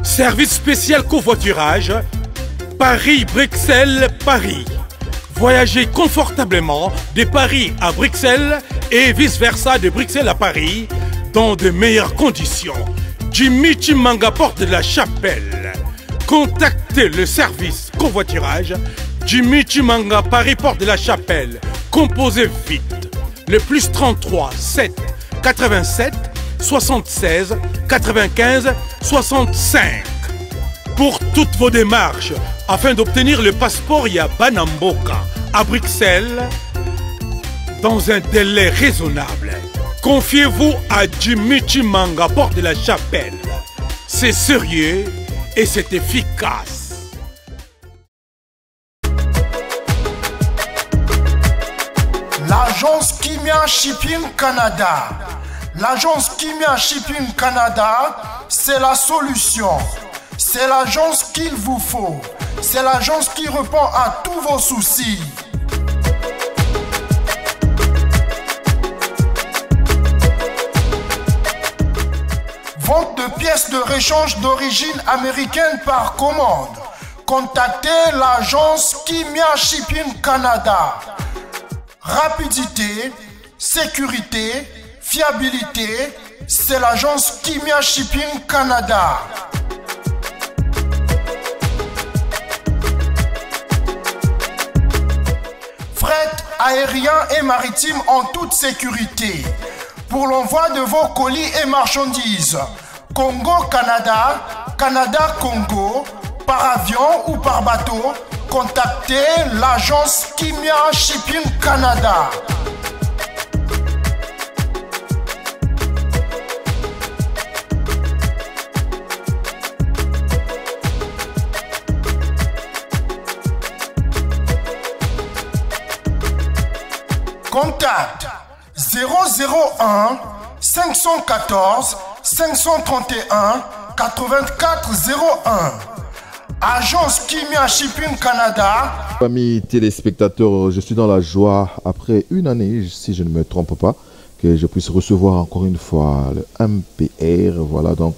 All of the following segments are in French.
Service spécial covoiturage, Paris-Bruxelles-Paris. Voyagez confortablement de Paris à Bruxelles et vice-versa de Bruxelles à Paris dans de meilleures conditions. Jimmy Chimanga, porte de la Chapelle. Contactez le service covoiturage Jimmy Chimanga, Paris, porte de la Chapelle. Composez vite. Le plus 33 7 87 76 95 65. Pour toutes vos démarches, afin d'obtenir le passeport Yabanamboka à Bruxelles, dans un délai raisonnable, confiez-vous à Jimmy Chimanga, porte de la Chapelle. C'est sérieux et c'est efficace. L'agence Kimia Shipping Canada. L'agence Kimia Shipping Canada, c'est la solution. C'est l'agence qu'il vous faut. C'est l'agence qui répond à tous vos soucis. Vente de pièces de rechange d'origine américaine par commande. Contactez l'agence Kimia Shipping Canada. Rapidité, sécurité, fiabilité, c'est l'agence Kimia Shipping Canada. Fret aérien et maritime en toute sécurité. Pour l'envoi de vos colis et marchandises, Congo-Canada, Canada-Congo, par avion ou par bateau, contactez l'agence Kimia Shipping Canada. Contact 001 514 531 8401. Agence Kimia Shipping Canada. Amis téléspectateurs, je suis dans la joie après une année, si je ne me trompe pas, que je puisse recevoir encore une fois le MPR. Voilà, donc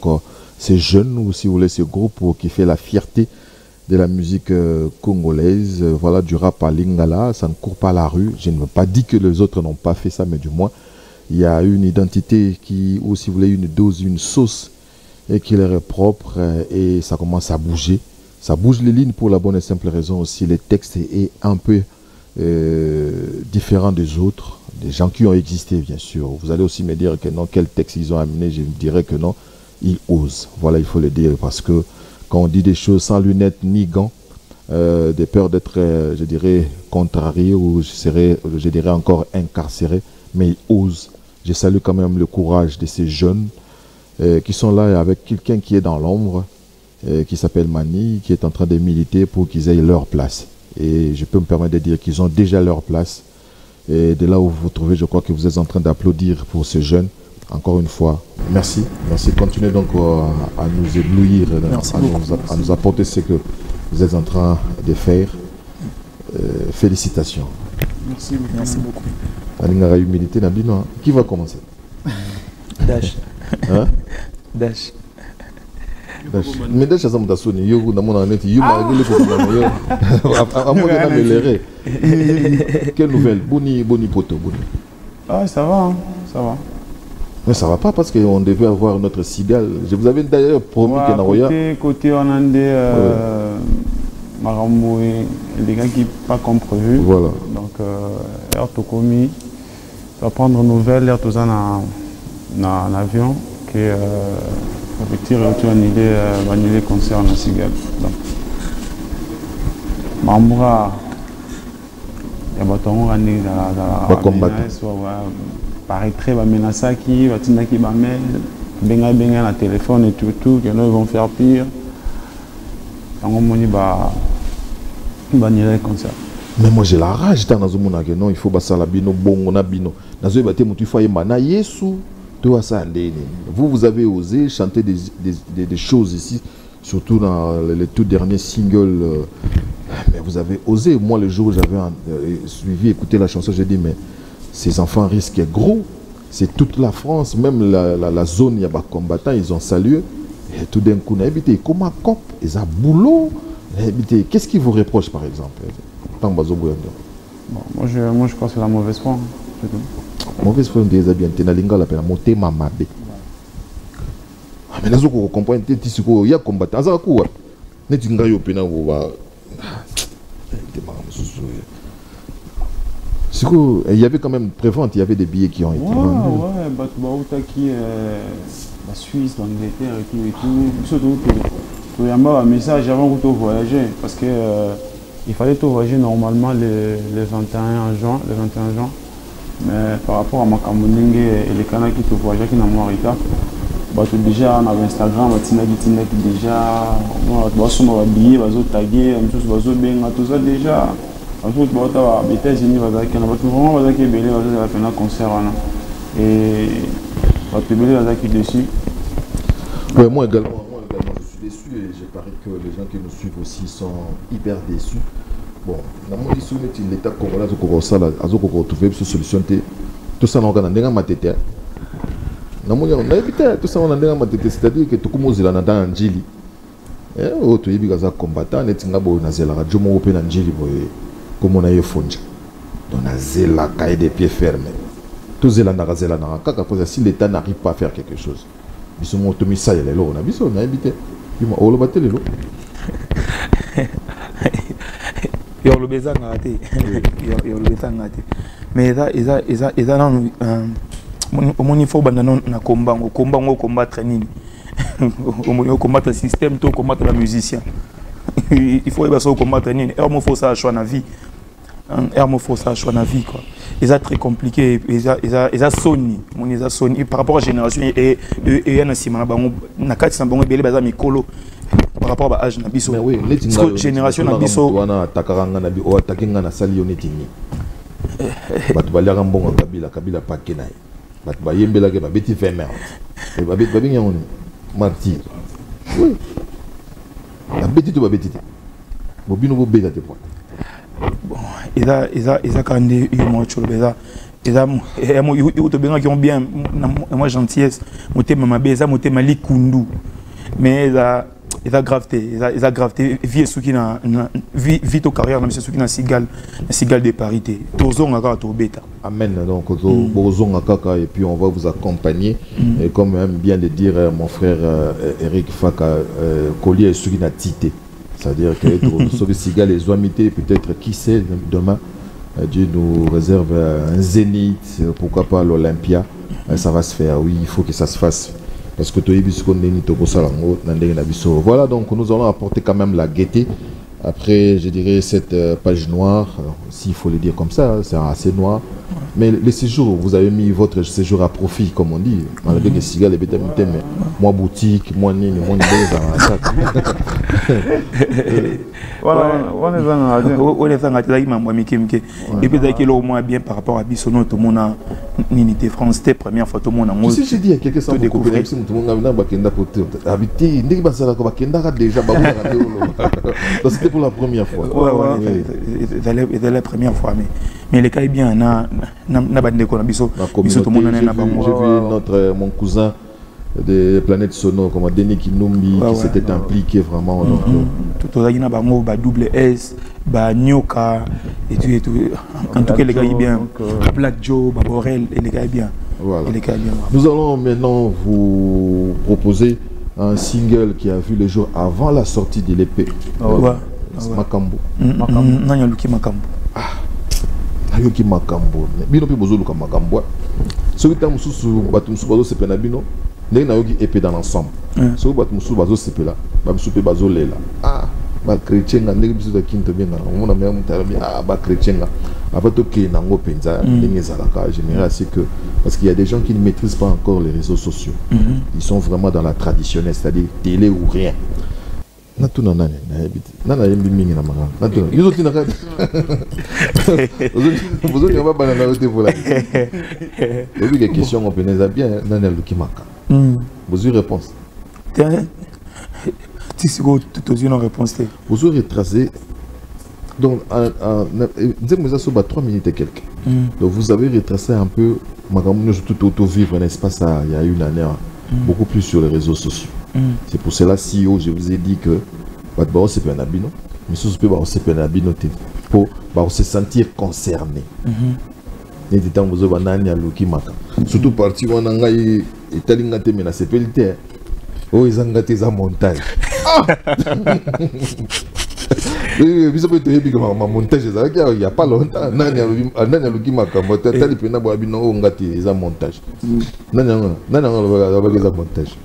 ces jeunes, ou si vous voulez, ce groupe qui fait la fierté de la musique congolaise, voilà, du rap à lingala. Ça ne court pas la rue. Je ne veux pas dire que les autres n'ont pas fait ça, mais du moins il y a une identité qui, ou si vous voulez, une dose, une sauce, et qui leur est propre, et ça commence à bouger. Ça bouge les lignes pour la bonne et simple raison aussi. Les textes est un peu différent des autres, des gens qui ont existé, bien sûr. Vous allez aussi me dire que non, quel texte ils ont amené. Je dirais que non, ils osent. Voilà, il faut le dire, parce que quand on dit des choses sans lunettes ni gants, des peurs d'être, je dirais, contrarié, ou je dirais encore incarcéré, mais ils osent. Je salue quand même le courage de ces jeunes qui sont là avec quelqu'un qui est dans l'ombre, qui s'appelle Mani, qui est en train de militer pour qu'ils aient leur place. Et je peux me permettre de dire qu'ils ont déjà leur place. Et de là où vous vous trouvez, je crois que vous êtes en train d'applaudir pour ces jeunes. Encore une fois, merci. Merci. Continuez donc à nous éblouir, à nous apporter ce que vous êtes en train de faire. Félicitations. Merci beaucoup. Merci beaucoup. Humilité, Nabino. Qui va commencer? Dash. Hein? Dash. Mais Dash, ça m'a sonné. Yo, dans mon année, yo m'a réglé pour quelle nouvelle? Boni poto, boni. Ah, ça va, hein? Ça va. Mais ça va pas parce qu'on devait avoir notre cigale. Je vous avais d'ailleurs promis qu'il y a côté on a des Marambo et des gars qui pas comme prévu. Voilà. Donc, l'air tout commis. On va prendre nouvelle, l'air tout ça dans l'avion. Que le petit retour annulé le concert en cigale. Donc, Maramboura, il y a bâton ramené dans la combattre. Pareil, très menaçant qui va tenir qui va mettre benga la téléphone et tout que nous ils vont faire pire. Donc on dit bah comme ça. Mais moi j'ai la rage dans la que non il faut basala bino bon na bino. Nazo bate mutu fa yema na Yesu to ça vous avez osé chanter des choses ici, surtout dans les tout derniers singles. Mais vous avez osé. Moi le jour où j'avais suivi écouter la chanson, j'ai dit mais ces enfants risquent gros. c'est toute la France, même la zone, il y a des combattants, ils ont salué. Et tout d'un coup, comment cop, ils ont boulot. Qu'est-ce qu'ils vous reprochent, par exemple? Bon, moi, je crois que c'est la mauvaise foi. Mauvaise foi, on dit bien, tu as l'ingala, la moté mamabe. Mais là, vous comprenez, il y a combattant. Ça va quoi? Il y avait quand même prévente, il y avait des billets qui ont été vendus. Ouais, la Suisse, l'Angleterre et tout. Surtout il y a un message avant de voyager. Parce que il fallait tout voyager normalement le 21 juin. Mais par rapport à ma Camerounais et les Canadiens qui voyageaient qui n'ont pas déjà on avait Instagram, déjà, on a billets, on a tagué, tout ça déjà. Les États-Unis, vraiment un concert. Et on dessus. Ouais, moi également, je suis déçu et j'ai parié que les gens qui nous suivent aussi sont hyper déçus. Bon, dans mon souvenir, l'État congolais a trouvé une solution. Tout ça, on a déjà matété. On a évité tout ça, on a déjà matété. C'est-à-dire que tout le monde est dans un Njili. Et tu es un combattant, tu es un radio, tu es un Njili, comme on a eu Fonja. On a zéla, cahier des pieds fermés. Tout zéla, si l'État n'arrive pas à faire quelque chose. Ils sont montés ça, il y a les lots, on a évité. On a battu les lots. Il y a le besoin de mais il il faut combattre combattre le système, combattre le musicien. Il faut combattre il faut ça choix la vie. Il faut ça choix la vie quoi. C'est très compliqué. Ils Sony, Sony par rapport à la génération et un ciment na kati sambongo belé baza mikolo par rapport à l'âge na biso. Mais oui, la génération na biso wana takaranga na bi o takinga na sali onetini. Batu baliaka mbongo kabila pakena. Batu bayembela ke babeti 20 mètres. Et babeti on martyr. Oui. Babeti to babeti. Bobino bo beta te point. Bon, ils a quand même eu moi chose beza. Ils ont bien moi gentillesse, monter ma beza, monter ma likundu. Mais ils a graveté vie sous qui na vie to carrière na sous qui na cigale de parité. Tozon aga to beta. Amen. Donc bozon kaka et puis on va vous accompagner et comme aime bien le dire mon frère Eric Faka collier sous qui na tité. C'est-à-dire que sauver cigale et zoamité peut-être qui sait demain Dieu nous réserve un zénith, pourquoi pas l'Olympia. Ça va se faire, oui, il faut que ça se fasse. Parce que voilà, donc nous allons apporter quand même la gaieté. Après, je dirais cette page noire, s'il faut le dire comme ça, c'est assez noir. Mais les séjours, vous avez mis votre séjour à profit, comme on dit. Malgré que cigales et bétamité, mais moi boutique, moi nini, moi et puis au moins bien par rapport à Bissono, tout le monde a unité France, c'était première fois tout le monde a. Tu sais, j'ai dit à quelqu'un sans découvrir, tout le monde a bakenda poté. Habité, dès que basala ko bakenda déjà babou donc c'était pour la première fois. Ouais, c'était la première fois mais les cas est bien na bande ko na biso tout le monde na bango. J'ai vu mon cousin des planètes sonores comme Denis Kinumbi qui s'était impliqué vraiment tout là il y a bango ba double S ba Nyoka et tout en tout cas les gars est bien Black Joe ba Borel et les gars est bien. Voilà. Nous allons maintenant vous proposer un single qui a vu le jour avant la sortie de l'épée. Makambo. Nanya Luki Makambo. Nayoki Makambo. Bino pe bozo luka Makambo. Celui qui a mususu batu mususu bazo sepena bino. Ndenge nayoki épée dans l'ensemble. Celui batu mususu bazo sepela. Ba mususu pe bazo lela. Ba chrétien nga ndenge biso da kinto bien nga. Mona me mutarabi ba chrétien nga. Après tout qui nango penza ndenge zalaka. Général c'est que parce qu'il y a des gens qui ne maîtrisent pas encore les réseaux sociaux. Ils sont vraiment dans la traditionnelle, c'est-à-dire télé ou rien. Natuna nani na habite nana yembi mingi na manga natuna yozo tina ka vous autres va bana na ote vola et puis les questions on penait bien nana lukimaka vous avez réponse si c'est quoi tu as une réponse vous avez retracé donc disons que ça soit 3 minutes et quelques Donc vous avez retracé un peu, surtout auto-vivre un espace il y a une année, beaucoup plus sur les réseaux sociaux. C'est pour cela, CEO, je vous ai dit que c'est pas un habit, non? Mais ce c'est pas un habit, pour se sentir concerné. Et du temps, vous avez un look surtout parti où on a eu Italien, mais la sépulté. Oh, ils ont gâté ça montage. Oui, vous avez dit que ma montage, il n'y a pas longtemps. Nani a look makamota, tali pena bo abino on gâté ça montage. Nani a montage.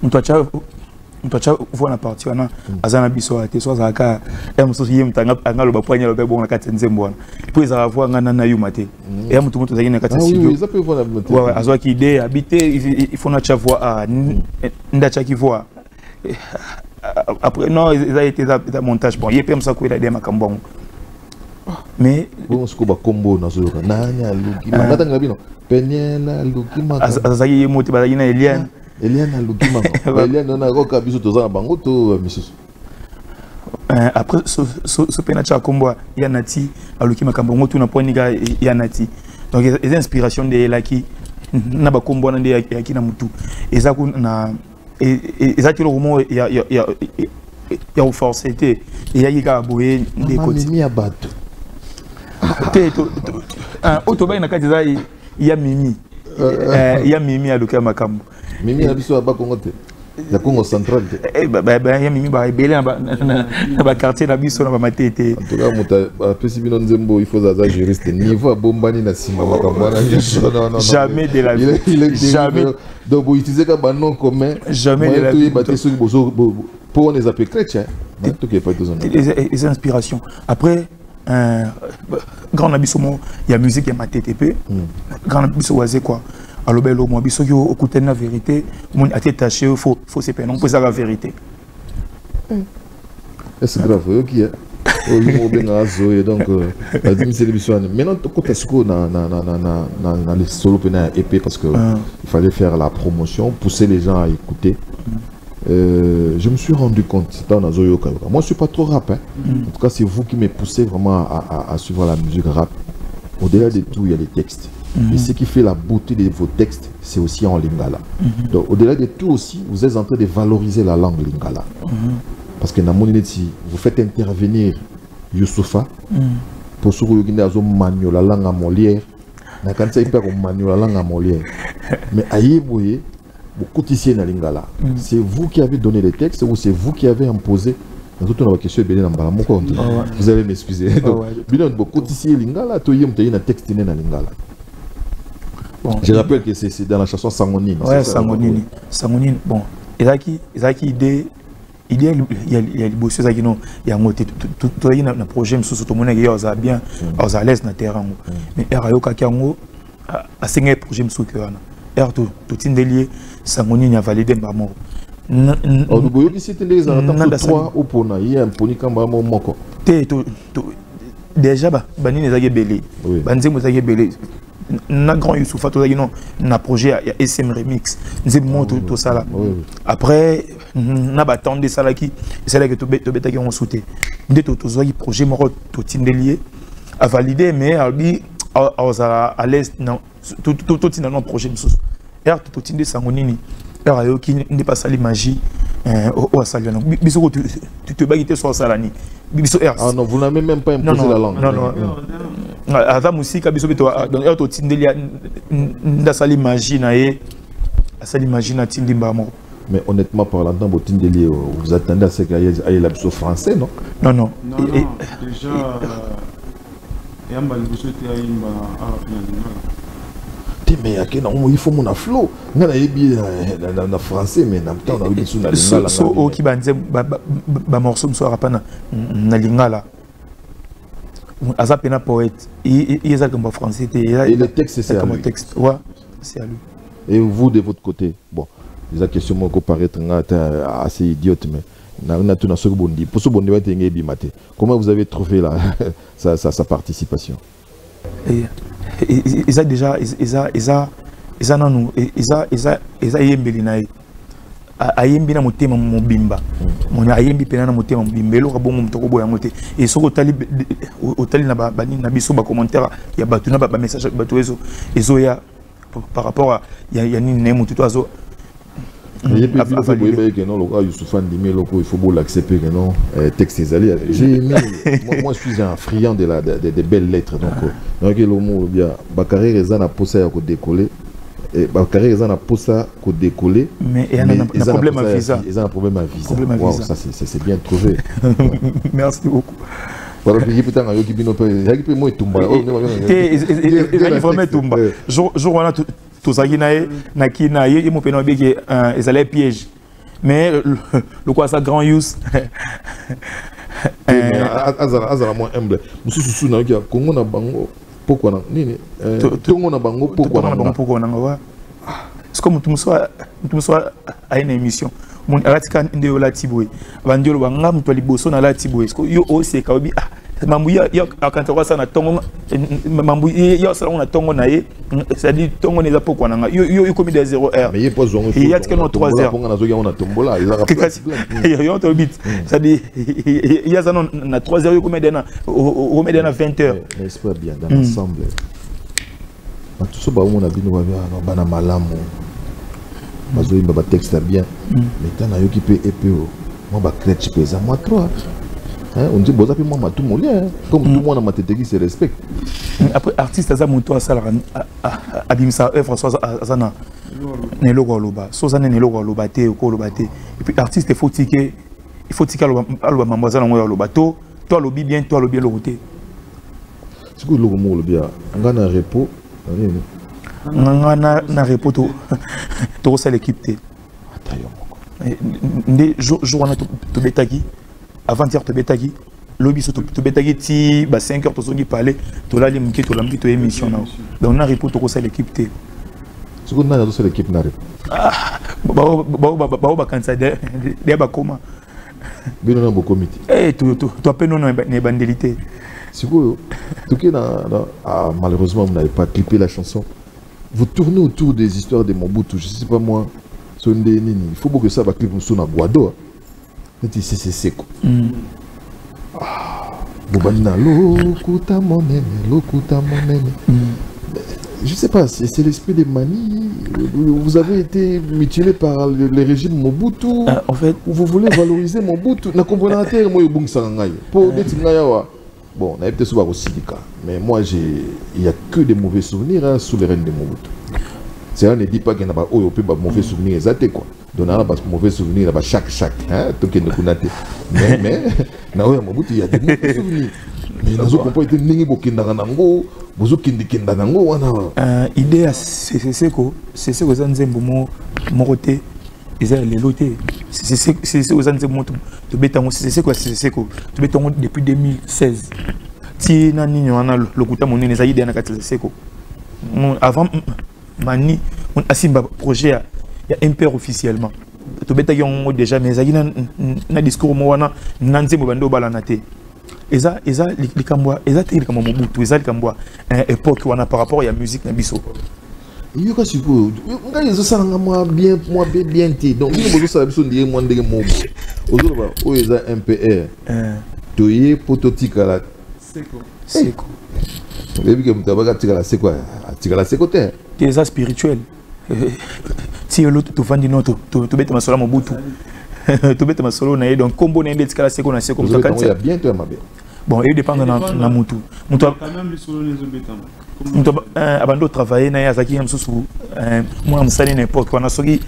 On doit voir la partie on a azana biso ate so zaka em so yem tanga ngalo ba poanya lobe bon na katenze mbona puis ça va voir ngana na yumate et mutu mutu zaki na katenze oui ça peut voir la montage ouais azwa ki idée habiter il faut na cha voir nda cha ki voir après non ils a été ça montage bon yepem ça ko ila de makambongo mais bon ce ko ba combo na zo nanya luki makata ngabino penyela luki makata azaki yemoti ba na Eliane Eliane Lugima. Eliane on a roka biso toza bango to misusu. Après ce penacha kombo yanati alukima kambongo tu na poniga yanati. Donc les inspirations de Elaki na ba kombo na de yaki na mutu. Ezaku na ezaki le roman ya au forcété et ya yika boye des côtés. Mimi abato. Otoba na kati za ya mimi. Ya mimi alukima kambo. Mimi abiso aba Congo te. Ya Congo central te. Ya mimi ba belé na ba quartier na biso na ba matete. En tout cas muta pesi bino nzembo il faut zaza juriste niveau bombani na sima makambo na non. Jamais de la vie. Jamais. Donc vous utilisez comme nom commun. Jamais de la vie. Pour on les appeler chrétiens. Tout qui est pas deux ans. Les inspirations. Après grand abiso il y a musique il y a ma TTP. Grand abiso wazé quoi. Alors ben l'homme abiso yo écouter la vérité, mon a détaché faut se peine on peut ça la vérité. C'est grave OK. Oh ben azo et donc la émission maintenant to côté sco na les solo pena épée parce que il fallait faire la promotion, pousser les gens à écouter. Je me suis rendu compte dans Nazo Yoka. Moi je suis pas trop rap hein. En tout cas c'est vous qui me poussez vraiment à suivre la musique rap. Au-delà de tout, il y a les textes. Et ce qui fait la beauté de vos textes, c'est aussi en lingala. Donc, au-delà de tout aussi, vous êtes en train de valoriser la langue lingala. Parce que dans mon énergie, vous faites intervenir Youssoufa pour ce que vous avez la langue à Molière. Quand ça, il peut la langue à Molière. Mais aïe, vous voyez, beaucoup ici dans lingala. C'est vous qui avez donné les textes ou c'est vous qui avez imposé. Vous allez m'excuser. Je rappelle que c'est dans la chanson Sangonine. Ouais, Sangonine. Sangonine, bon. Il y a idée. Il y a les bosses qui non. Il y a un projet, tout le monde est bien, à l'aise dans le terrain. Mais il y a un projet tout indélié. Sangonine a validé ma mort. Déjà banini ezaki belé banzembo ezaki belé na grand Youssoufa to non na projet ya SM remix nzembo to sala après na batande salaki que to betaki on souté nde to zoki projet moko to tindelier a validé mais albi à l'est non tout tina non projet msusu er to tinde Sangonini er qui n'est pas sali magie au salon biso tu te bagité sur salani biso er ah non vous n'avez même pas imposé la langue non avant musique biso to donc er to tindelia nda sali magie na ye sali magie na tindimba mo. Mais honnêtement parlant dans votre tindeli vous attendez à ce qu'il y ait la biso français non non déjà yamba biso te yimba mais il faut mon flow na français mais na temps na biso na lingala so o ki banze ba morceau so rapana na lingala azapena poète il est comme français et le texte c'est comme texte ouais c'est à lui. Et vous de votre côté bon les questions moi paraître assez idiote mais na tout na so bondi pour ce bondi va tenir bimate comment vous avez trouvé sa participation? Ils ont déjà ils ont yembeli nae ayembi na motema mobimba mona ayembi pena na motema mobimba eloko bongo mutoko boya ngote et soko otali na bani na biso ba commentaire ya batu na ba message batu ezo ya par rapport à ya ni ne mutu to azo il faut l'accepter que non texte j'ai aimé moi je suis un friand des belles lettres donc le mot bien Bakary Reza na posa ya ko décoller et Bakary Reza na posa ko décoller mais il y a un problème à visa ils ont un problème à visa wow, ça c'est bien trouvé merci beaucoup voilà puis putain yoki bino pe yaki pe moi tumba il faut mettre tumba jour wana tozaki na kina ye mo pena beke ezala piège mais le quoi ça grand use azala mo humble mususu na yoki Congo na bango pourquoi na nini tongo na bango pourquoi na wa c'est comme tout soit à une émission mon aratika ndio la tiboy bandiolo banga mtu liboso na la tiboy yo aussi kaobi mambu ya akantaka sana tongo mambu ya sala on tongo na ye ça dit tongo neza pourquoi nanga yo comme des 0R mais il pas zongo il y a que no 3h pour na zogi on a tombola il a yo to bit ça dit il y a ça na 3h yo comme dena au mettre na 20h mais c'est pas bien dans l'ensemble ba tout ça ba on a bino ba na malamu bazoyi ba texte bien mais tana yo qui peut épeo moi ba crête pesa moi 3 on dit boza pe moi tout mon lien comme tout le monde a ma tête qui se respecte après artiste aza moto asala abimisa François azana ne logo loba sozana ne logo loba te ko loba te et puis artiste il faut tirer aloba mamboza na ngoya loba to lobi bien to lobi logo te c'est que logo mo lobi ngana repos na repos to ça l'équipe te atayo ndé jour wana to betaki avant-hier to betaki lobi so to betaki ti ba 5h to zongi parler to la limki to lamki to émission na donc na repos to ça l'équipe te c'est que na to l'équipe na ba kansa de ba koma bino na bo comité to appelle non ne bandelité c'est que tout qui malheureusement vous n'avez pas clippé la chanson vous tournez autour des histoires de Mobutu je sais pas moi il faut que ça va clipper sur na Guado c'est quoi Bobana lokuta monene je sais pas c'est l'esprit des manies vous avez été mutilé par le régime Mobutu en fait vous voulez valoriser Mobutu na comprendre terre moi yobung sangai pour des ngaya bon on a peut-être souvent aussi mais moi il y a que des mauvais souvenirs sous le règne de Mobutu c'est on ne dit pas qu'il n'y a pas mauvais souvenirs exact quoi donc on a pas mauvais souvenirs là chaque hein tout qui ne connaît mais na oya Mobutu il y a des mauvais souvenirs mais nazo comprend été ningi bokindanga nango bozo kindikinda nango wana idée c'est quoi ça nzembo mo côté ils ont les lotés c'est aux nzembo to betango c'est quoi to betango depuis 2016 ti na nini wana lokuta monene za idée na katela seko avant mani on asimba projet ya impère officiellement to betaki on déjà mais zaki na discours mo wana nanzembo bando balana te eza likambwa eza te likambwa Mobutu eza likambwa époque wana par rapport ya musique na biso yo ka suppose ngai zo sanga moi bien ti donc ni bozo sala biso ndiye moi ndenge mo ozo ba o eza MPR toye pototika la seko bebi ke mutabaka tika la seko te eza spirituel si yo to fandi no to beta masolo Mobutu to beta masolo na donc kombo na ende tika la seko na seko mutaka ya bien to ya mabe bon il dépend na mutu quand même les solo les obétants abando travailler na yazaki msusu moi msani n'importe quoi na soki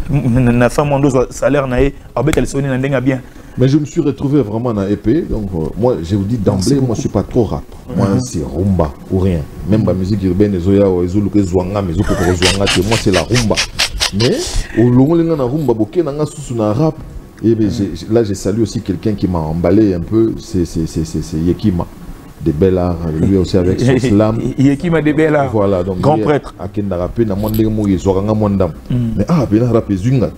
na femme ndo salaire na e abeta le soni na ndenga bien mais je me suis retrouvé vraiment dans EP donc moi je vous dis d'emblée moi je suis pas trop rap moi c'est rumba ou rien même la musique urbaine ezoya ezoluka zwanga mais ezoko zwanga te moi c'est la rumba mais au long lenga na rumba boké na nga susu na rap et là j'ai salué aussi quelqu'un qui m'a emballé un peu c'est Yekima de Bellar lui aussi avec son slam Yekima de Bellar voilà donc grand prêtre akenda rapper na mwandenge mo yezwanga mwandam mais bien rapper zunga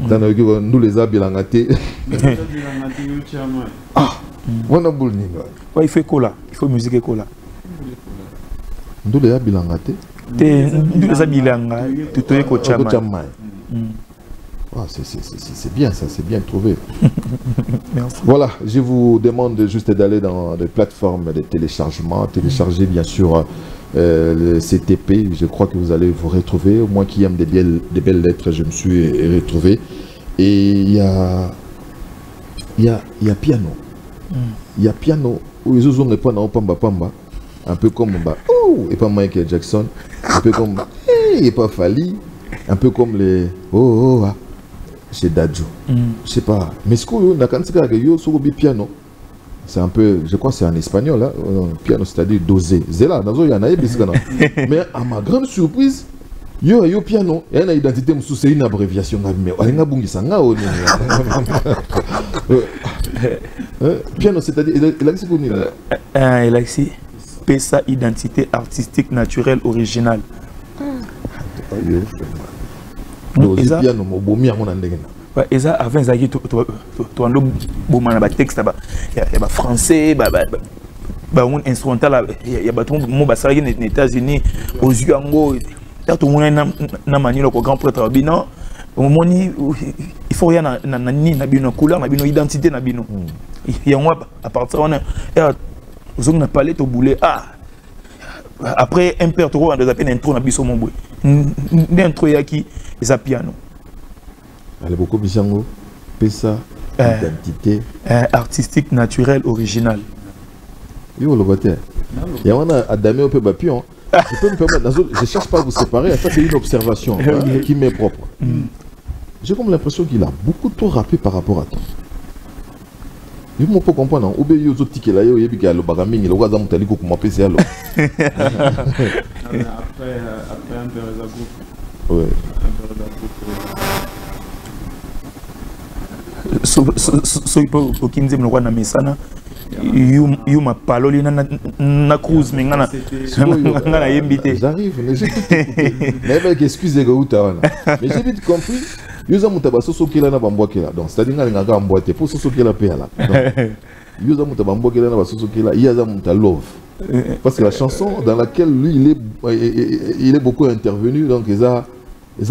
tana yoki nous les abilanga te wana bulni ouais il faut cola il faut musique cola ndule abilanga te ndule abilanga tutoye ko chama Ah, c'est bien ça, c'est bien trouvé. Merci. Voilà, je vous demande juste d'aller dans les plateformes de téléchargement, télécharger bien sûr le CTP, je crois que vous allez vous retrouver. Moi qui aime des belles lettres, je me suis retrouvé. Et il y a piano. Il y a piano où ils ont pas dans pamba pamba, un peu comme et pas Michael Jackson, un peu comme et pas Fali, un peu comme les chez Dadju. Je sais pas, mais ce qu'on a quand c'est piano. C'est un peu, je crois que c'est en espagnol, là, piano, c'est-à-dire dosé. C'est là, mais à ma grande surprise, yo piano, il y a une identité, c'est une abréviation. Piano, c'est-à-dire, il a ici PESA, identité artistique naturelle originale. Piano, et ça, avant, il y a des textes, il y a français, un instrumental, il y a des États-Unis, aux Ugango, tout le monde a manié le grand prêtre. Il faut rien na couleur, na identité. Il y a à partir de on a parlé de boulet. Après un père, on a appelé intro na biso mon boy. L'intro qui est piano. Elle est beaucoup bisango. PESA, identité artistique naturelle originale. Yo le bataire. Il y a un adamé au peu bapion. Je peux me permettre, je ne cherche pas à vous séparer, ça c'est une observation qui m'est propre. J'ai comme l'impression qu'il a beaucoup trop rappé par rapport à toi. Je ne peux pas comprendre, ou bien il y a d'autres tickets là, il y a des bagaming, il y a des gens qui ont appelé ça. Après un peu de groupe. Ouais. So il faut qu'il me roi na mesana you ma parole na cruise mais ngana yembité j'arrive mais j'ai tout écouté mais excusez moi mais j'ai vite compris yuza mutaba soso kila na bambokela donc c'est-à-dire ngana ngaka mboite pour soso kila pe là yuza mutaba mbokela na soso kila yaza muta love parce que la chanson dans laquelle lui il est beaucoup intervenu donc ils a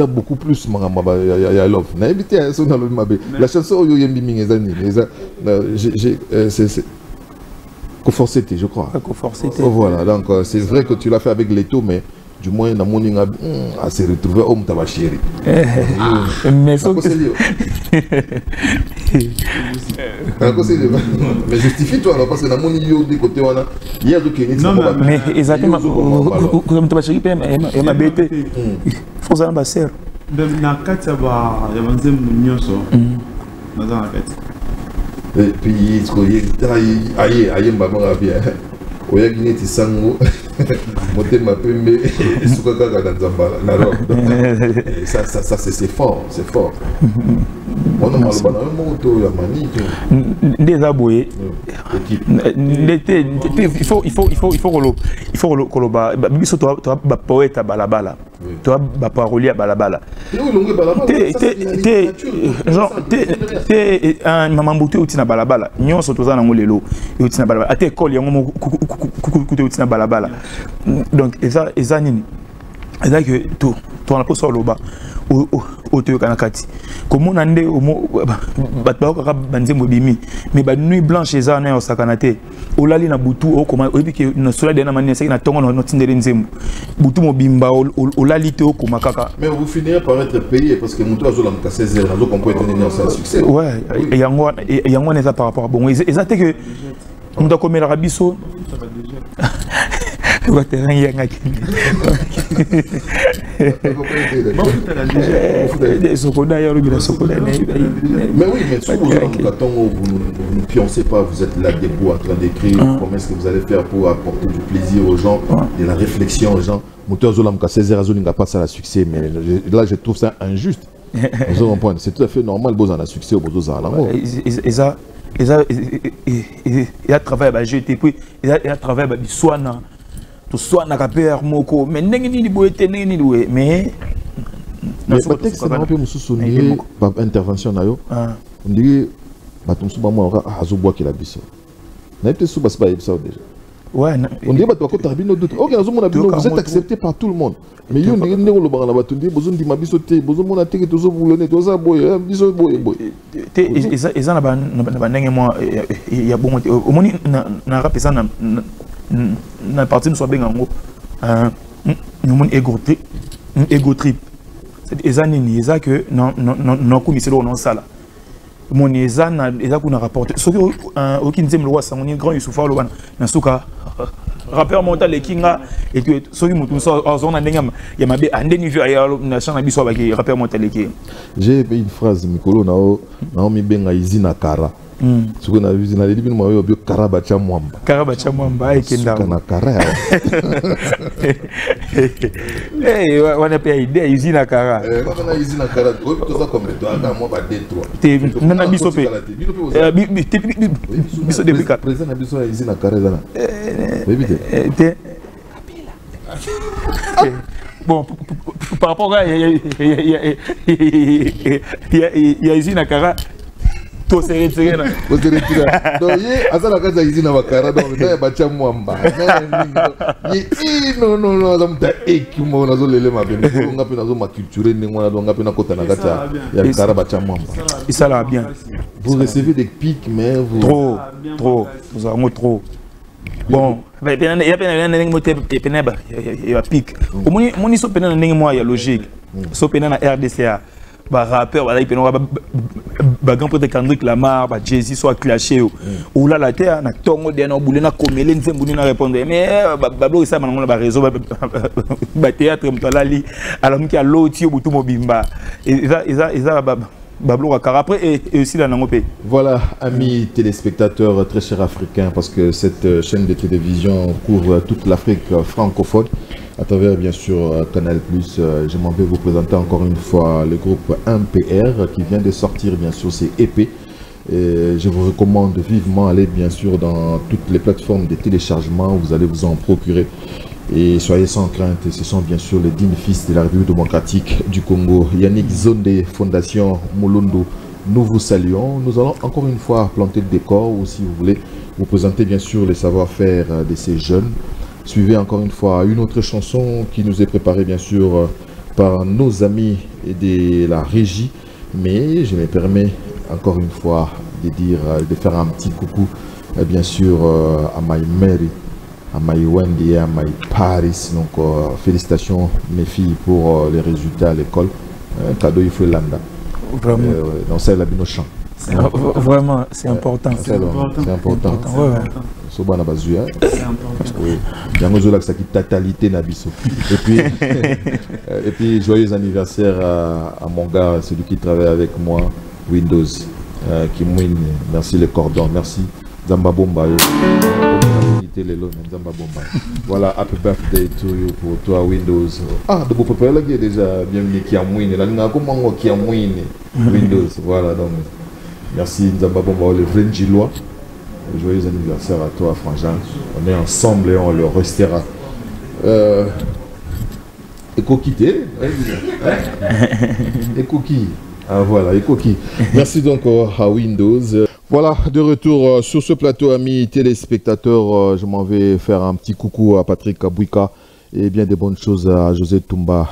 beaucoup plus ya love na évité son dans le mabé la chanson yo yembi mingezani c'est Conforcité, je crois. Conforcité. Oh, voilà, donc c'est vrai que tu l'as fait avec Leto, mais du moins, dans mon inga, à se retrouver homme ta chérie. Mais ça, mais justifie-toi, parce que dans mon inga, du côté, il y a d'autres qui mais exactement, comme ta chérie, elle m'a bêté. Il faut ça, ma sœur. Dans la carte, il y a un zème nyonso. Dans la carte. Et puis, aïe, maman a bien. Oya Guinée, tu sens, monter ma pembe, et soukaka dans Zambala. Ça, c'est fort, c'est fort. On a mal au moto, il y a mani. Des aboués. Il faut que le poète à balabala. Tu as parolier à balabala. Maman bouté ou tina balabala. Nyon soto za nango lelo. Et tina balabala. Ate école yango kukukuté ou tina balabala. Donc eza nini. Eza que tout on a pas sur le bas. Au teo kanakati. Comme on a ndé au mot batba banze mobimi. Mais ba nuit blanche eza na osakanate. Olali na butu o koma obi ke na sola de na mania c'est na tongo no tindele nzemu. Butu mobimba olali te o koma kaka. Mais vous finirez par être payé parce que mutu azola mka 16 heures azo comprendre tenir un succès. Ouais, et yango neza par rapport bon exact que mutu komela rabiso. Mais oui, mais vous ne pioncez pas, vous êtes là debout en train d'écrire. Comment est-ce que vous allez faire pour apporter du plaisir aux gens, de la réflexion aux gens. Moteur Zolam K16 n'a pas ça le succès, mais là je trouve ça injuste. C'est tout à fait normal, vous en avez succès au Bozo il a travaillé à GT, puis il a travaillé à Biswana. Soit na kapère moko mais n'engini boete n'engini doué mais le texte n'a pas musu sonné par intervention na yo on dit batum suba mo azo bois qui la biso na peut suba pas ça déjà Ouais, on dit que tu as bien d'autres. Ok, vous êtes accepté par tout le monde. Mais il y a des gens qui ont besoin de m'abisoter, besoin de mon attaque, tout ça, vous l'avez, tout ça, boy, et ça, il y a bon, au moins, na rap ça na partie de soit bien en gros, nous ego trip. Et ça n'est pas que non comme c'est là ça là. Mon eza na eza qu'on a rapporté. Ce qui aucun deuxième loi ça on est grand Youssoufa le ban na suka rappeur monta le kinga et que ce qui mutu ça on a ndengam ya mabe ande niveau ya na chana biso ba ki rappeur monta le ki. J'ai une phrase Mikolo na mi benga izina kara. Ce qu'on a vu dans les livres, moi, bio Karabacha Mwamba. Karabacha Mwamba, Kenda. Kana Kara. Eh, on a pas idée, usine Kara. On a usine Kara. Tout ça comme toi, moi, bah détruire. T'es nana bisopé. Biso depuis quand? Président na biso usine Kara là. T'es. Bon, par rapport à il y a usine Kara. Donc, asala kaza izina bakara donc na bacha mwamba non zamta ekimo nazo lele mabende nga pe nazo ma culture ni ngona donc nga pe na kota na kata ya bakara bacha mwamba ça là bien vous recevez des pics mais vous trop vous avez trop bon il y a peine na ngote peneba ya pic au moins moni so peine na ndenge moi ya logique so peine na RDCA ba rappeur voilà il peut ba grand pote Kendrick Lamar ba Jay-Z soit clashé ou là la terre na tongo de na boulé na komele nzembu na répondre mais ba blo ça na ba réseau ba théâtre mtolali alors qui a loti obutu mobimba et ça Bablo Akara après et aussi la Nangopé. Voilà, amis téléspectateurs très chers africains, parce que cette chaîne de télévision couvre toute l'Afrique francophone à travers bien sûr Canal+. Je m'en vais vous présenter encore une fois le groupe 1PR qui vient de sortir bien sûr ses EP. Et je vous recommande vivement aller bien sûr dans toutes les plateformes de téléchargement, vous allez vous en procurer. Et soyez sans crainte, ce sont bien sûr les dignes fils de la République démocratique du Congo. Yannick Zonde, Fondation Molondo, nous vous saluons. Nous allons encore une fois planter le décor, ou si vous voulez, vous présenter bien sûr les savoir-faire de ces jeunes. Suivez encore une fois une autre chanson qui nous est préparée bien sûr par nos amis de la régie. Mais je me permets encore une fois de faire un petit coucou bien sûr à My Mary, à My Wendy et à My Paris. Donc félicitations mes filles pour les résultats à l'école. Cadeau il faut l'anda. Vraiment. Donc c'est la binochant. Vraiment, c'est important. C'est important. C'est important. Et puis joyeux anniversaire à mon gars, celui qui travaille avec moi, Windows, qui mouine. Merci les cordons, merci Zamba Bomba. Voilà, happy birthday to you pour toi Windows. Ah, de vous préparer là qui est déjà bienvenue qui a mouine. Là, nous comment qui a mouine Windows. Voilà donc. Merci Nzamba Bomba, le vrai Gilois. Joyeux anniversaire à toi, Frangin. On est ensemble et on le restera. Éco-quitté. Éco-qui. Ah voilà, éco-qui. Merci donc à Windows. Voilà, de retour sur ce plateau, amis téléspectateurs. Je m'en vais faire un petit coucou à Patrick Abouika et bien des bonnes choses à José Toumba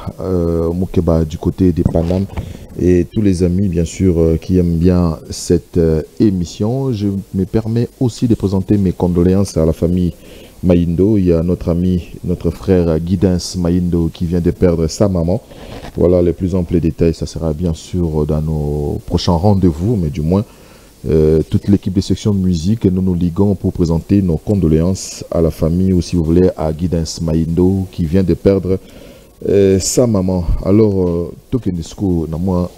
Moukeba du côté des Panam et tous les amis bien sûr qui aiment bien cette émission. Je me permets aussi de présenter mes condoléances à la famille Mayindo. Il y a notre ami, notre frère Guidance Mayindo qui vient de perdre sa maman. Voilà les plus amples détails, ça sera bien sûr dans nos prochains rendez-vous, mais du moins toute l'équipe de section musique, nous nous liguons pour présenter nos condoléances à la famille ou si vous voulez à Guidance Mayindo qui vient de perdre sa maman. Alors Tokenesco na moins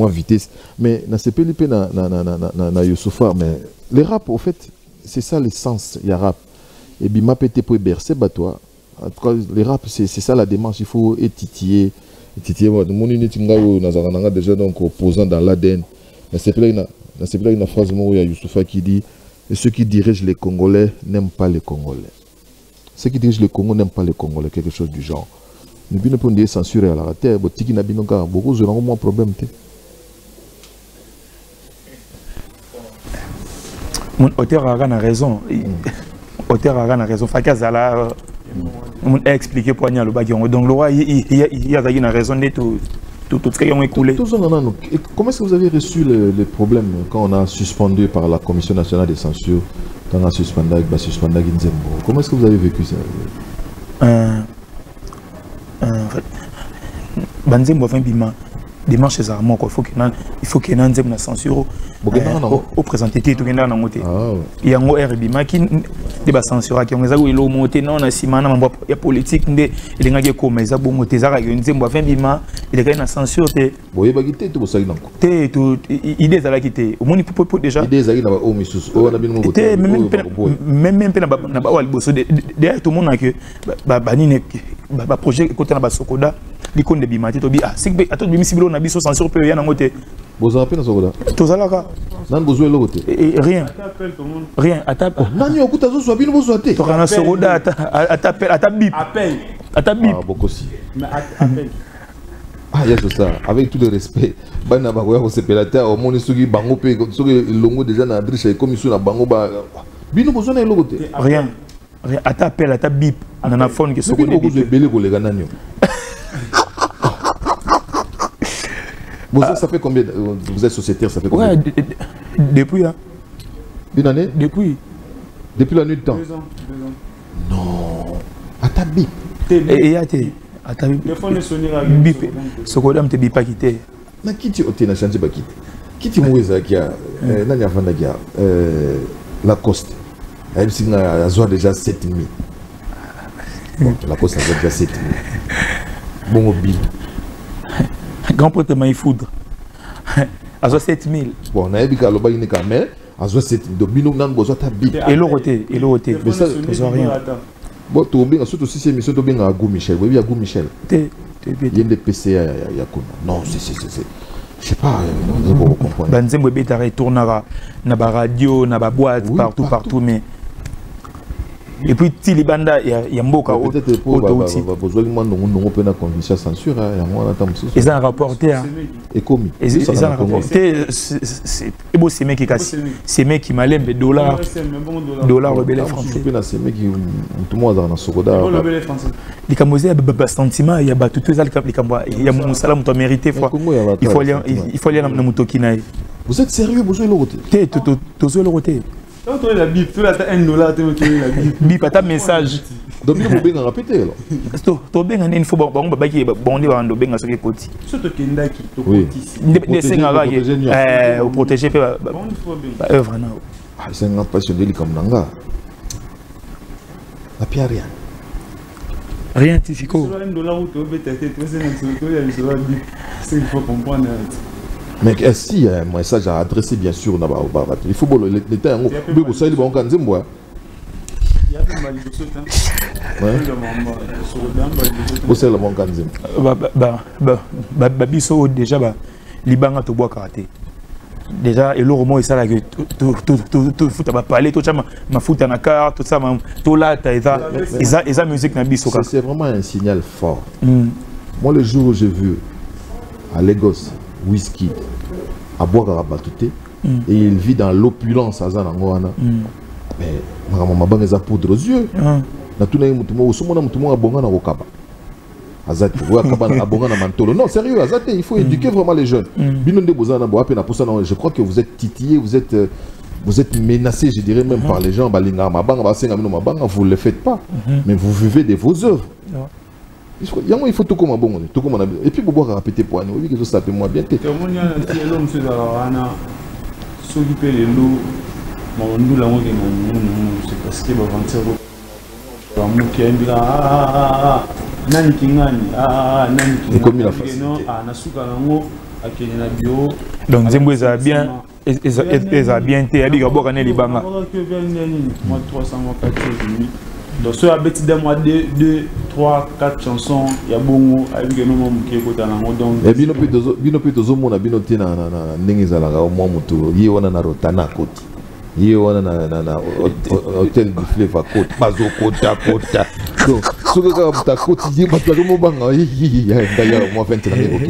vitesse mais na sepelipe na Youssoufa, mais les rap au fait c'est ça l'essence, il y a rap et bima pété pour bercer toi. En tout cas les rap c'est ça la démarche, il faut étitiller mon unité ngao nazaranga déjà donc opposant dans l'ADN. C'est une phrase où il y a Youssoufa qui dit « Ceux qui dirigent les Congolais n'aiment pas les Congolais. » Ceux qui dirigent les Congolais n'aiment pas les Congolais, quelque chose du genre. Nous ne pouvons pas censurer à la terre, beaucoup de moins problème. Mon auteur a raison. auteur a raison Fakazala on a expliqué pour Nia le bagage donc le roi il y a une raison de tout ce qui ont écoulé. Comment est-ce que vous avez reçu le problème quand on a suspendu par la Commission nationale de censure, quand on a suspendu Nzembo? Comment est-ce que vous avez vécu ça? Nzembo a fait bima démarche chez Armand, il faut qu'il y ait une censure au présenté tout le monde. Il y a un RBima qui est censuré, qui est monté non simana ya politique il y a comme ça bon monté ça Nzembo a fait bima il y a une censure boye bagité tout ça non tout idée ça la quitter au monde peut déjà idée ça na ba o misus o na bino même na ba wal bosso derrière tout le monde que ba nini ba projet côté na ba Sokoda l'icône de bima to bi ah c'est que attends bimi sibilo na biso censure peut ya na ngote vous avez na Sokoda to ça là ka nan besoin le côté rien attaque nani okuta zo so bino bozo te to kana Sokoda attaque bip appel beaucoup si mais appel ah il y a ça avec tout le respect bana ba ko se pelata au monde soki bango pe soki longo déjà na adresse comme sur na bango ba bino besoin le côté rien attaque bip na phone que Sokoda bip belé ko les gananyo. Ça fait combien vous êtes sociétaire, ça fait combien? Depuis hein. Une année? Depuis la nuit de temps. 2 ans. Non. À ta bip. Et à ta bip. Téléphone sonné à bip. Sokoda me te bip pas quitter. Na kiti oté na change pas quitter. Kiti moueza qui a nani afanda qui a la coste. Elle signe à zoa déjà 7000. Bon, la coste a déjà 7000. Bon mobile. Grand portement il foudre à 7000 bon on a vu qu'à l'oba il n'est qu'à mais à 7000 donc bino nan besoin ta bip et l'oroté mais ça rien bon tu bien surtout si c'est mission tu bien à Gou Michel oui à Gou Michel il y a des PCA il y a quoi non c'est je sais pas vous comprendre Banzembo beta retournera na ba radio na ba boîte partout mais et puis Tilibanda il y a mboka peut-être pour besoin de moi non peut na condition censure ya moi na tamso ils ont rapporté et commis ils ont rapporté c'est beau c'est mec qui casse c'est mec qui malembe dollar rebelle français peut na c'est mec qui tout monde dans Sokoda rebelle français les camosé ba sentiment il y a ba tout ça les cambois il y a mon salaire mon mérité fois il faut aller na mutoki na vous êtes sérieux besoin le côté to le côté quand tu as la bip, tu as $1, tu as la bip. Bip, tu as message. Donc, il faut bien répéter. Tu bien il faut bon qui bon on va bien ce qui côté. Surtout Kendaki, tu protéger au protéger œuvre na. Ah, c'est un passionné comme nanga. La pierre rien. Rien tifico. $1 où tu veux t'aider, tu vas c'est il faut comprendre. Mais si un message à adresser bien sûr il faut bon l'état en haut ça il bon quand Nzembo il y a des mal de ça hein c'est le bon quand Nzembo biso déjà libanga to bois karaté déjà et le roman il ça là que tout foot va parler tout ça ma foot na carte tout ça tout là ça musique na biso c'est vraiment un signal fort. Moi le jour où j'ai vu à Lagos Whisky à boire à batouté et il vit dans l'opulence à Zanangoana. Mais ma banque est à poudre aux yeux. Na tout naïm tout le monde a bon à Rokaba. Azate, ou à Kabana a bon à Mantolo. Non, sérieux, Azate, il faut éduquer vraiment les jeunes. Binonde Bozana Boapena pour ça. Je crois que vous êtes titillés, vous êtes menacés, je dirais même par les gens. Balinga, ma banque, vous ne le faites pas, mais vous vivez de vos œuvres. Il faut tout comme bon, tout comme on a. Et puis pour boire répéter pour nous, oui que ça fait moins bien. Tout le monde a dit l'homme c'est là, s'occuper les loups, nous l'avons dit c'est parce que va vendre ça. Nous qui aime bien nani kingani nani kingani. Comme il a fait. Na suka nango akenya na bio. Donc Nzembo ça bien ça bien été abi boka ne libanga. Moi 300 moi 4 jours. Donc, sur la bêtise de moi, 2, 3, 4 chansons, il y a beaucoup avec les noms qui écoutent à la mode. Et bino pito zo mona bino tina na nengiza la au moins mutu yi wana na rotana koti yi wana na hôtel du fleuve à côte bazo kota Ce que ta quotidien, parce que le banga, d'ailleurs, moi, 20 ans, ok.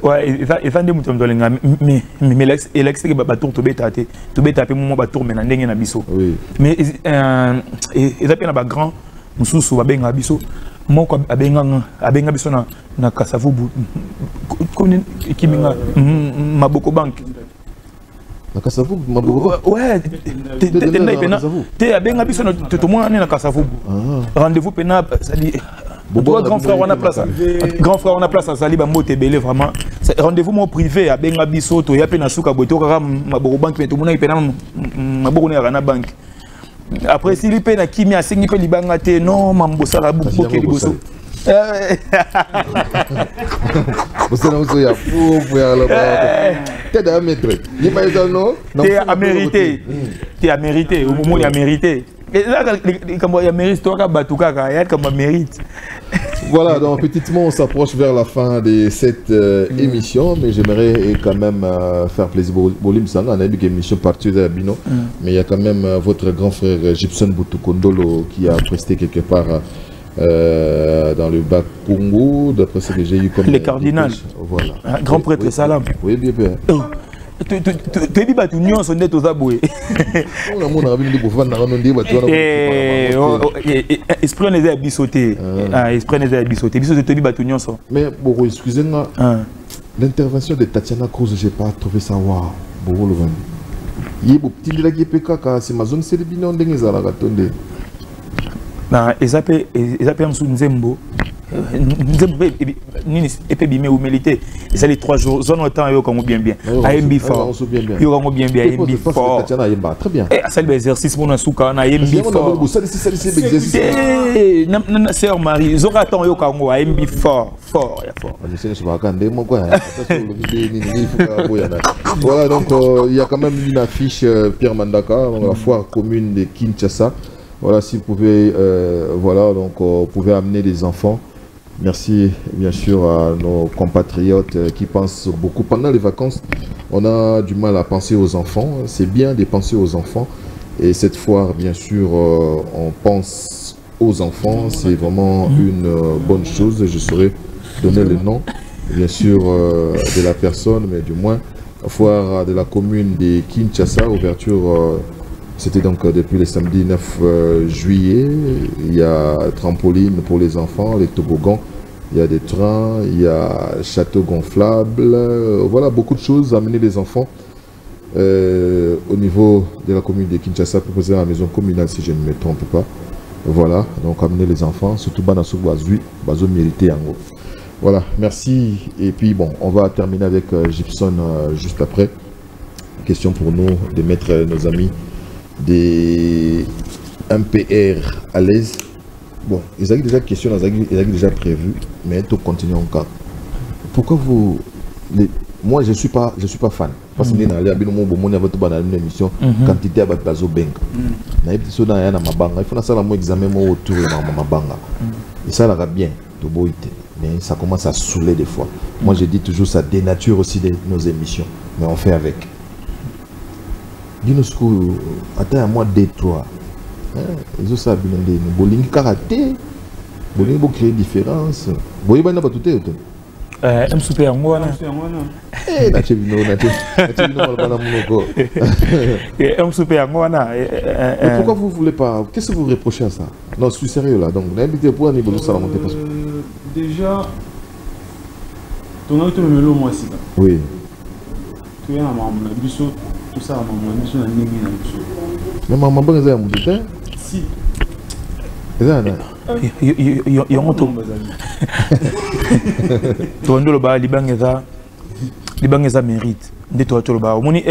Ouais, et ça, nous sommes dans les gars, mais l'ex qui va tourner, tout bête, moment va tourner, mais n'en biso. Mais ils appellent un grand, nous sommes à Benga biso. Moi, à Benga biso na Kasavubu, qui m'a beaucoup banque. Na Kasavubu, m'a beaucoup banque. Ouais, t'es à Benga biso, tout le monde est na Kasavubu. Rendez-vous pena, ça dit. Grand frère, on a place. Grand frère, on a place à Saliba Moté Belé, vraiment. Rendez-vous mon privé à Benga biso, to ya pena souka boto ma beaucoup banque, mais tout le monde est pena ma beaucoup na banque. Après, si l'IP n'a qui mis à 5 000 libanga, non, mambosa la boucle qui est bosso. Você não sou eu, fui a lá. T'es à mériter. Ni pas ça non. T'es à mériter. T'es à mériter. Au moment où il y a mérité. Et là, quand il y a mérite, toi, Batouka, il y a comme mérite. Voilà, donc petitement, on s'approche vers la fin de cette émission, mais j'aimerais quand même faire plaisir à Bolim Sanga. On a eu une émission partie de Bino, mais il y a quand même votre grand frère Gibson Boutoukondolo qui a presté quelque part dans le bas Congo, d'après ce que j'ai eu comme... Les cardinals. Voilà. Grand prêtre Salam. Oui, bien, bien. Tu es dit que tu n'as pas de aboué. Esprit n'est pas bissoté. Esprit n'est pas bissoté. Bissoté, tu dis que tu n'as pas. Mais bon, excusez-moi. L'intervention de Tatiana Cruz, je n'ai pas trouvé ça. Waouh. Bon, le vent. Il y a beaucoup de gens qui ont c'est ma zone célébinée. Ils appellent Nzembo. Nzembo et puis bimé ou milité. C'est les 3 jours. Zone autant yo comme bien bien. AMB fort. Yo comme bien bien. AMB fort. Très bien. Et ça l'exercice pour souka na AMB fort. Na sœur Marie, Zoraton yo comme AMB fort, fort, fort. Voilà, donc il y a quand même une affiche Pierre Mandaka, la foire commune de Kinshasa. Voilà, si vous pouvez, voilà, donc vous pouvez amener des enfants. Merci bien sûr à nos compatriotes qui pensent beaucoup. Pendant les vacances, on a du mal à penser aux enfants. C'est bien de penser aux enfants. Et cette foire, bien sûr, on pense aux enfants. C'est vraiment une bonne chose. Je saurais donner le nom, bien sûr, de la personne, mais du moins, la foire de la commune de Kinshasa, ouverture... C'était donc depuis le samedi 9 juillet. Il y a trampoline pour les enfants, les toboggans, il y a des trains, il y a château gonflable. Voilà, beaucoup de choses à amener les enfants au niveau de la commune de Kinshasa, proposé à la maison communale si je ne me trompe pas. Voilà, donc amener les enfants, surtout Banassou Bazui, Bazo mérité en gros. Voilà, merci. Et puis bon, on va terminer avec Gibson juste après. Question pour nous de mettre nos amis des MPR à l'aise. Bon, ils avaient déjà question, ils avaient déjà prévu, mais tout continue encore. Pourquoi vous... Moi, je ne suis pas fan. Parce que nous avons une émission quantité à Bazo Benga. Il faut faire un examen autour de Mabanga. Et ça ira bien, mais ça commence à saouler des fois. Moi, je dis toujours, ça dénature aussi nos émissions. Mais on fait avec. Dis-nous ce que attends à moi détruire. Ils ont ça bien dit. Bolingi karaté, bolingi pour créer différence. Bolingi pas tout est. Super ngwana. Na chevino malbana monoko. Super ngwana. Pourquoi vous voulez pas? Qu'est-ce que vous reprochez à ça? Non, je suis sérieux là. Donc n'habitez pas à niveau ça la montée parce que déjà ton autre me lo moi aussi. Oui. Tu es à maman biso tout ça maman biso na ningi na biso. Mais maman ba ngeza mu tete? Si. Ezana. Yo moto. Tondo lo ba libangeza mérite. Nde to to lo ba. Moni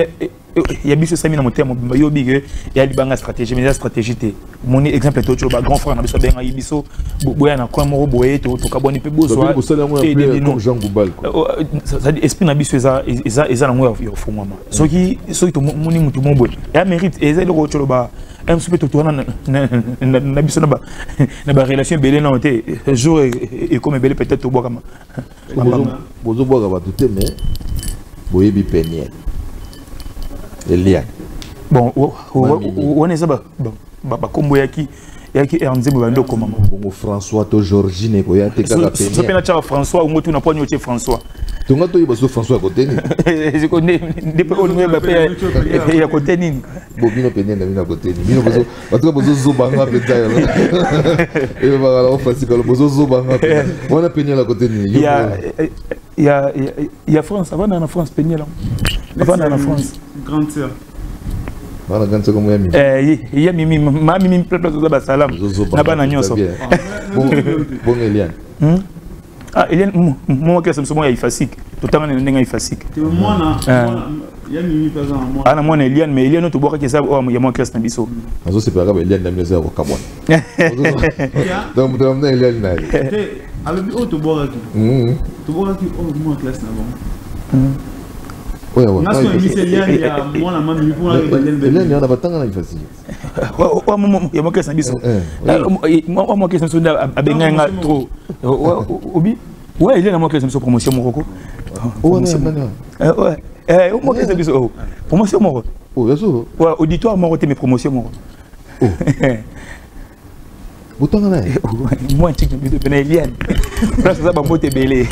ya biso sami na motema yo bige ya libanga stratégie mais la stratégie te. Moni exemple to to lo ba grand frère na biso benga yibiso boya na kwa mo boye to ka boni pe bozo. Comme Jean Goubal. Ça dit esprit na biso eza na ngwa yo fo mama. Soki to moni mutu mo boye. Ya mérite eza le to lo ba. Un petit peu tout na biso na ba relation belé na te jour et comme belé peut-être au bois comme bozo bois ba tout mais boyebi penier elia bon on est ça ba kombo yaki ya ki Ernzembo bando comment bongo François to Georgine ko ya te kaka penia so pena cha François ngo tu na poni otie François tonga to yibaso François côté ni je connais des peu on va payer ya côté ni bobino penia na bina côté ni bino bozo batu bozo zobanga peta yo et ba la facile ko bozo zobanga on a penia la côté ni il y a France avant en France penia là avant en France grande sœur voilà quand c'est comme Yami il y a mimi ma mimi place de Basalam na bana nyonso bon Eliane ah Eliane moi que ça me somo ya ifasik totanga ndenga ifasik moi il y a mimi pas en moi ana moi Eliane mais Eliane to boka ke ça ya moi classe na biso azo c'est pas grave Eliane na mieux ko kamwa donc tu as Eliane na avec auto boka ki to boka ki moi classe na bon ouais ouais parce que Eliane ya moi na mami pour la Eliane ya na batanga na ifasik wa mo ya moi classe na biso moi classe na biso abenga trop obi ouais Eliane moi classe na biso promotion moko ouais moi qu'est-ce que c'est promotion moi oh yaso ouais auditoire moi te mes promotions moi oh botanga na moi tu me donnes Eliane place ça ba moté belé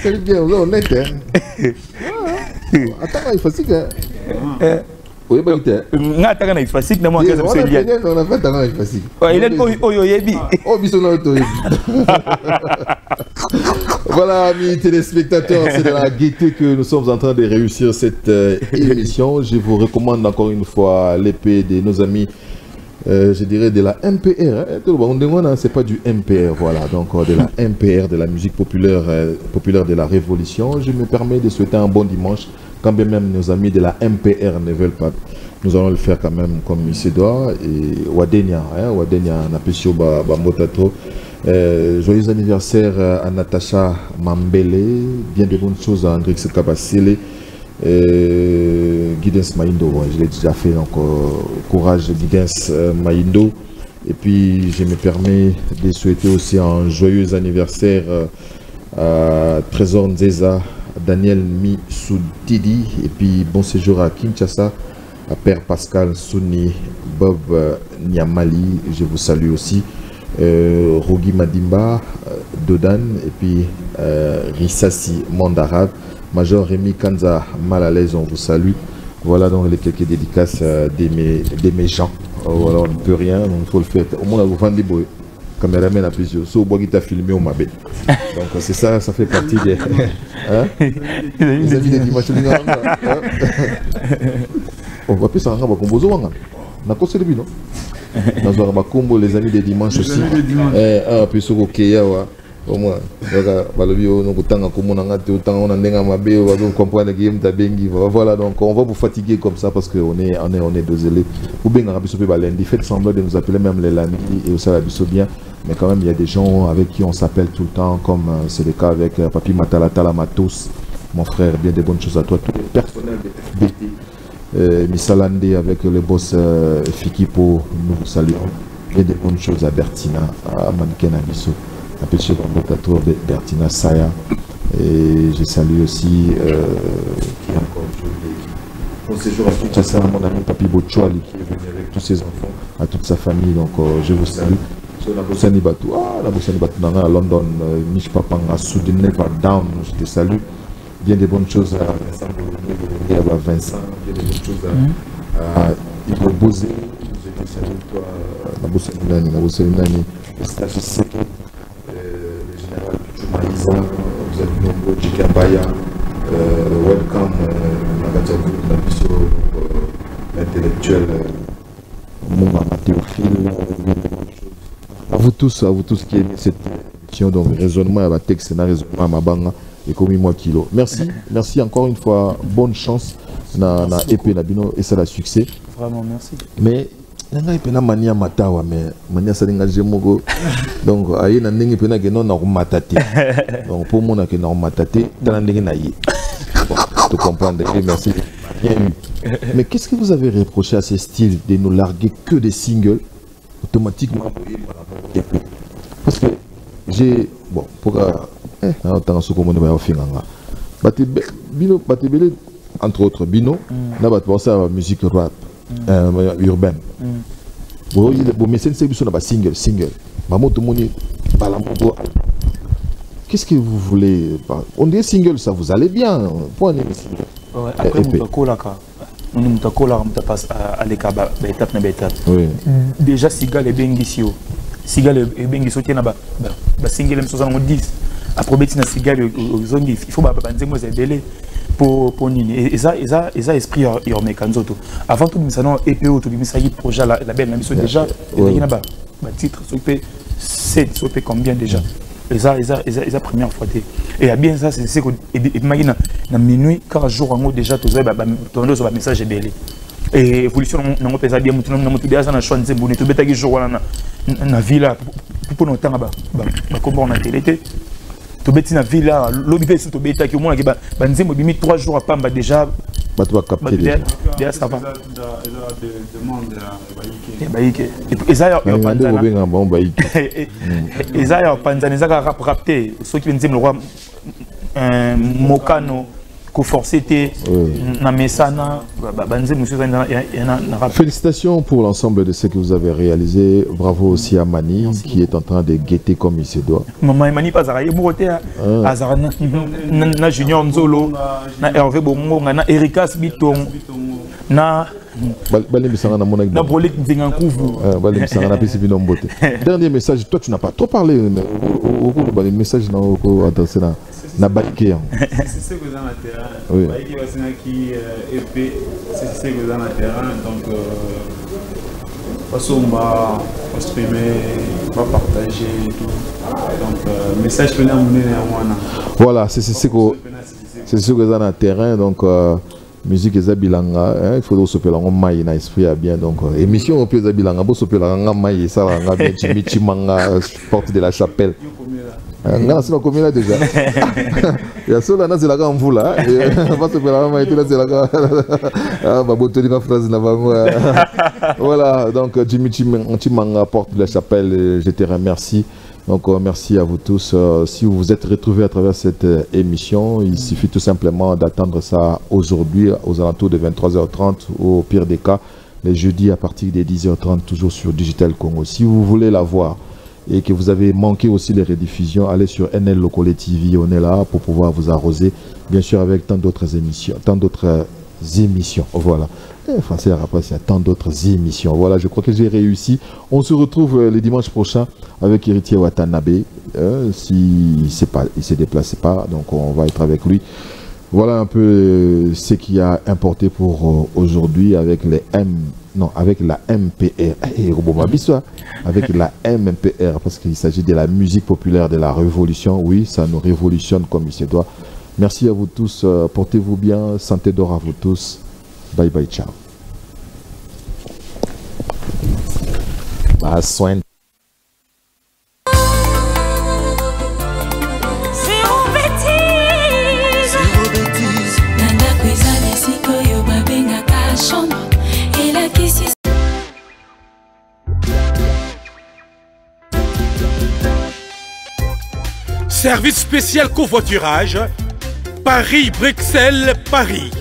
c'est bien honnête attends il faut que oui bah nga taka na ifasik na moi qu'est-ce que c'est Eliane on a fait taka na ifasik Eliane oyo yebi oh biso na to Voilà, amis téléspectateurs, c'est de la gaieté que nous sommes en train de réussir cette émission. Je vous recommande encore une fois l'épée de nos amis, je dirais de la MPR. Hein. C'est pas du MPR, voilà, donc de la MPR, de la musique populaire, populaire de la Révolution. Je me permets de souhaiter un bon dimanche, quand bien même nos amis de la MPR ne veulent pas. Nous allons le faire quand même comme il se doit. Et Wadenia, Napesio Bamotato. Joyeux anniversaire à Natacha Mambele, bien de bonnes choses à Andrix Kabasile, Guidance Maindo, je l'ai déjà fait, donc courage Guidance Maindo. Et puis je me permets de souhaiter aussi un joyeux anniversaire à Trésor Nzeza, Daniel Misoudidi, et puis bon séjour à Kinshasa, à Père Pascal Souni, Bob Niamali, je vous salue aussi. Rogi Madimba, Dodan, et puis Rissassi Mandarabe, Major Rémi Kanza Malalaise, on vous salue. Voilà donc les quelques dédicaces de mes gens. Voilà, on ne peut rien, il faut le faire. Au moins, vous vendez des caméraman à plusieurs. Si vous voyez que tu as filmé au Mabé. Donc c'est ça, ça fait partie des. Hein? Les amis des dimanches. On va plus s'en rendre à Combozo. On a conseillé le non? Dans les amis des dimanches aussi. Ah, puis sur Okeya, au moins. Voilà, donc on va vous fatiguer comme ça parce qu'on est désolé. Ou bien lundi, faites semblant de nous appeler même les lundis et aussi la bien. Mais quand même, il y a des gens avec qui on s'appelle tout le temps, comme c'est le cas avec Papi Matalatala Matos, mon frère. Bien des bonnes choses à toi, tout le personnel de FBT. Missalande avec le boss Fikipo, nous vous saluons. Et des bonnes choses à Bertina, à Manken Abisso, à Péché Bambotato, Bertina Saya. Et je salue aussi, qui est encore bon séjour à Kinshasa, mon ami Papi Bochouali, qui est venu avec tous ses enfants, à toute sa famille. Donc je vous salue. Sur la Bossani Batou, la Bossani Batou à London, Mich Papanga, Soudine, Down, je te salue. Bien des bonnes choses à Vincent, bien des bonnes choses à Ivo Bozé, je te salue toi, la Bosselinani, le général Choumaïza, vous êtes nombreux, Djikambaya, welcome, l'intellectuel, Mouma Théophile, à vous tous qui aimez cette émission, donc raisonnement à la texte, c'est un raisonnement à Mabanga. Et comme moi kilo. Merci encore une fois. Bonne chance na épée na bino et ça la succès. Vraiment merci. Mais nanga ipena mania matawa mais mania salinga jemogo. Donc aye na ndenge pena ke non na matate. Donc pour moi na ke na matate dans ndenge na yi. Bon, tu comprends et merci. Bien eu. Mais qu'est-ce que vous avez reproché à ce style de nous larguer que des singles automatiquement? Parce que j'ai bon pour entre autres Bino n'a pas pensé à la musique rap urbaine Bon, mais c'est une single. Maman, tout le monde qu'est-ce que vous voulez? On dit single, ça vous allez bien. Après, on passe à l'étape étape. Déjà, Sigal et Bengisio. Sigal et Bengisio, il y a single M70. Après, Sigal, il faut que délai pour Nini. Et ça, esprit, il y a mécanzoto. Avant tout, nous avons EPO, tout le projet, la belle mission déjà. Il y a un titre, c'est combien déjà? Et ça, première fois. Et à bien ça, c'est que imagine, dans minuit, 4 jours en haut déjà, tu as un message belé. Et évolution, on a bien, on a choix de bonnet, tu as jour dans la villa, pour nous, comment on a télé. Tu as une villa, l'objet, tu as qui au moins, 3 jours à Pamba déjà. Tu vas capter déjà. Ça va. Et ça, il y a rapté. Ceux qui viennent le roi Mokano, Koforcete, Namesana, félicitations pour l'ensemble de ce que vous avez réalisé. Bravo aussi à Mani qui est en train de guetter comme il se doit. Maman Mani pas Zara, na Junior Nzolo, na Hervé Bongo, na Erika Sbiton, na Dernier message, toi tu n'as pas trop parlé. Le message adressé na Baïké. C'est ce que dans le terrain. Oui. Baïké va qui épée, c'est ce que dans le terrain. Donc, on va exprimer, on va partager et tout. Donc, message que nous avons amené à voilà, c'est ce que dans le terrain. Donc, musique Zabilanga, il faut se faire un maï na esprit à bien. Donc, émission au pied Zabilanga, beau se faire un maï, ça va un Michi Manga, porte de la chapelle. Non, c'est pas comme là déjà. Il y a ceux là, c'est la grande vous là. On va se faire la main et tout là, c'est la grande. Ah, bah, bon, tenir la phrase là-bas. Voilà, donc Jimmy Chimanga, porte de la chapelle, je te remercie. Donc, merci à vous tous. Si vous vous êtes retrouvés à travers cette émission, il suffit tout simplement d'attendre ça aujourd'hui aux alentours de 23h30 ou au pire des cas, les jeudis à partir des 10h30, toujours sur Digital Congo. Si vous voulez la voir et que vous avez manqué aussi les rediffusions, allez sur NL Locale TV, on est là pour pouvoir vous arroser, bien sûr avec tant d'autres émissions, voilà. Français après il y a tant d'autres émissions. Voilà, je crois que j'ai réussi. On se retrouve le dimanche prochain avec Héritier Watanabe. Si c'est pas, il se déplace pas, donc on va être avec lui. Voilà un peu ce qui a importé pour aujourd'hui avec les avec la MPR. Avec la MPR, parce qu'il s'agit de la musique populaire de la révolution. Oui, ça nous révolutionne comme il se doit. Merci à vous tous. Portez-vous bien. Santé d'or à vous tous. Bye bye, ciao. Soin. Service spécial covoiturage, Paris-Bruxelles, Paris.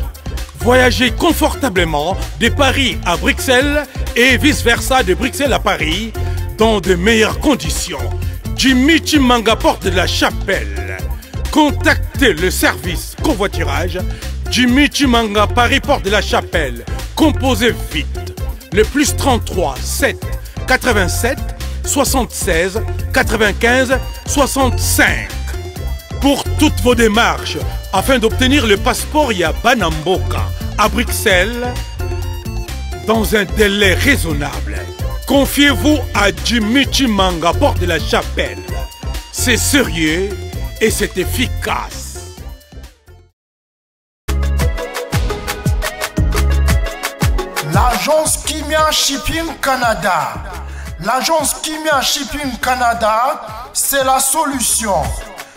Voyagez confortablement de Paris à Bruxelles et vice-versa de Bruxelles à Paris dans de meilleures conditions. Jimmy Chimanga, porte de la chapelle. Contactez le service covoiturage Jimmy Chimanga, Paris, porte de la chapelle. Composez vite. Le plus 33 7 87 76 95 65. Pour toutes vos démarches, afin d'obtenir le passeport Yabanamboka à Bruxelles, dans un délai raisonnable, confiez-vous à Jimmy Chimanga, porte de la chapelle. C'est sérieux et c'est efficace. L'agence Kimia Shipping Canada. L'agence Kimia Shipping Canada, c'est la solution.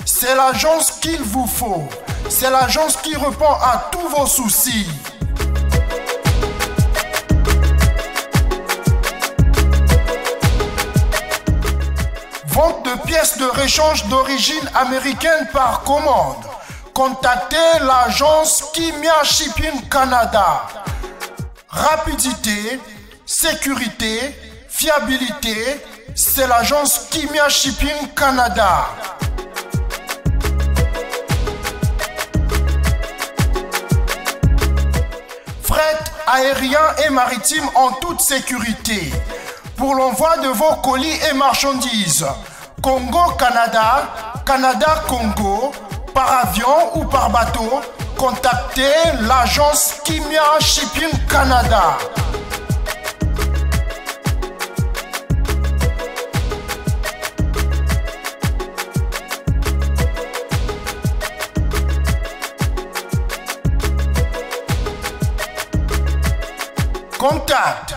C'est l'agence qu'il vous faut. C'est l'agence qui répond à tous vos soucis. Vente de pièces de rechange d'origine américaine par commande. Contactez l'agence Kimia Shipping Canada. Rapidité, sécurité, Fiabilité, c'est l'agence Kimia Shipping Canada. Fret aérien et maritime en toute sécurité. Pour l'envoi de vos colis et marchandises, Congo-Canada, Canada-Congo, par avion ou par bateau, contactez l'agence Kimia Shipping Canada. Contact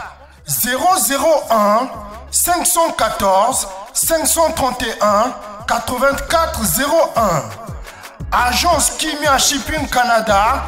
001 514 531 8401. Agence Kimia Shipping Canada,